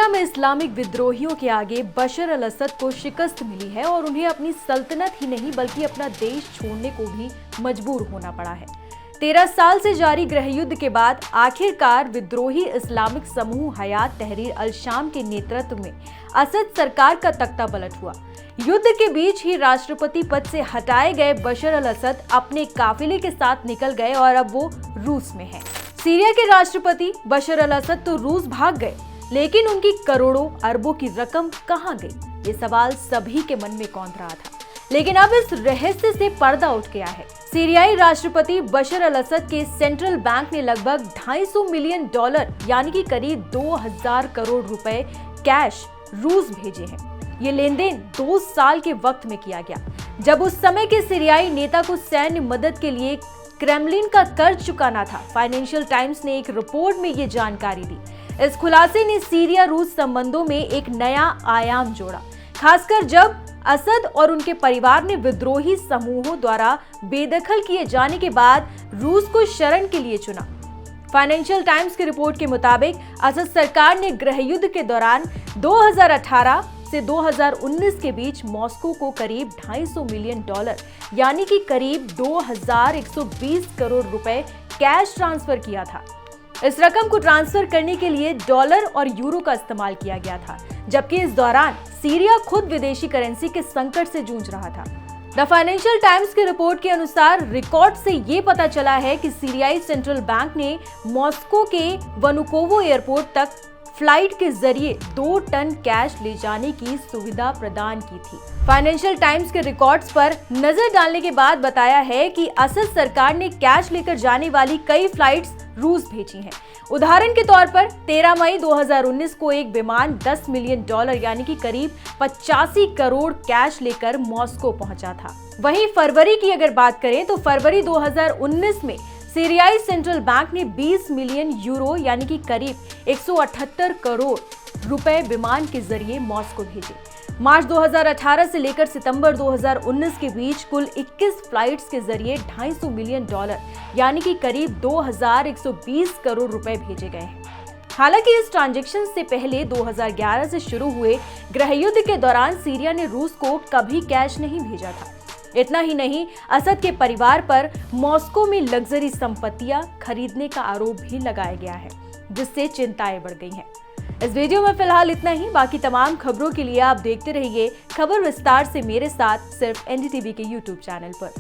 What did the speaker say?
Syria में Islamic विद्रोहियों के आगे बशर अल असद को शिकस्त मिली है और उन्हें अपनी सल्तनत ही नहीं बल्कि अपना देश छोड़ने को भी मजबूर होना पड़ा है। 13 साल से जारी गृहयुद्ध के बाद आखिरकार विद्रोही इस्लामिक समूह हयात तहरीर अल शाम के नेतृत्व में असद सरकार का तख्ता पलट हुआ। युद्ध के बीच ही राष्ट्रपति पद से हटाए गए बशर अल असद अपने काफिले के साथ निकल गए और अब वो रूस में हैं। सीरिया के राष्ट्रपति बशर अल असद तो रूस भाग गए, लेकिन उनकी करोड़ों अरबों की रकम कहां गई, ये सवाल सभी के मन में कौंध रहा था। लेकिन अब इस रहस्य से पर्दा उठ गया है। सीरियाई राष्ट्रपति बशर अल असद के सेंट्रल बैंक ने लगभग $250 मिलियन यानी कि करीब 2000 करोड़ रुपए कैश रूस भेजे हैं। ये लेन देन 2 साल के वक्त में किया गया, जब उस समय के सीरियाई नेता को सैन्य मदद के लिए क्रेमलिन का कर्ज चुकाना था। फाइनेंशियल टाइम्स ने एक रिपोर्ट में ये जानकारी दी। इस खुलासे ने सीरिया रूस संबंधों में एक नया आयाम जोड़ा, खासकर जब असद और उनके परिवार ने विद्रोही समूहों द्वारा बेदखल किए जाने के बाद रूस को शरण के लिए चुना। फाइनेंशियल टाइम्स की रिपोर्ट के मुताबिक असद सरकार ने गृहयुद्ध के दौरान 2018 से 2019 के बीच मॉस्को को करीब $250 मिलियन यानी कि करीब 2120 करोड़ रुपए कैश ट्रांसफर किया था। इस रकम को ट्रांसफर करने के लिए डॉलर और यूरो का इस्तेमाल किया गया था, जबकि इस दौरान सीरिया खुद विदेशी करेंसी के संकट से जूझ रहा था। द फाइनेंशियल टाइम्स की रिपोर्ट के अनुसार रिकॉर्ड से ये पता चला है कि सीरियाई सेंट्रल बैंक ने मॉस्को के वनुकोवो एयरपोर्ट तक फ्लाइट के जरिए 2 टन कैश ले जाने की सुविधा प्रदान की थी। फाइनेंशियल टाइम्स के रिकॉर्ड्स पर नजर डालने के बाद बताया है कि असद सरकार ने कैश लेकर जाने वाली कई फ्लाइट्स रूस भेजी हैं। उदाहरण के तौर पर 13 मई 2019 को एक विमान $10 मिलियन यानी कि करीब 85 करोड़ कैश लेकर मॉस्को पहुंचा था। वहीं फरवरी की अगर बात करें तो फरवरी 2019 में सीरियाई सेंट्रल बैंक ने 20 मिलियन यूरो यानी कि करीब 178 करोड़ रुपए विमान के जरिए मॉस्को भेजे। मार्च 2018 से लेकर सितंबर 2019 के बीच कुल 21 फ्लाइट्स के जरिए $250 मिलियन यानी कि करीब 2120 करोड़ रुपए भेजे गए हैं। हालांकि इस ट्रांजैक्शन से पहले 2011 से शुरू हुए गृहयुद्ध के दौरान सीरिया ने रूस को कभी कैश नहीं भेजा था। इतना ही नहीं, असद के परिवार पर मॉस्को में लग्जरी संपत्तियां खरीदने का आरोप भी लगाया गया है, जिससे चिंताएं बढ़ गई हैं। इस वीडियो में फिलहाल इतना ही। बाकी तमाम खबरों के लिए आप देखते रहिए खबर विस्तार से मेरे साथ, सिर्फ एनडीटीवी के यूट्यूब चैनल पर।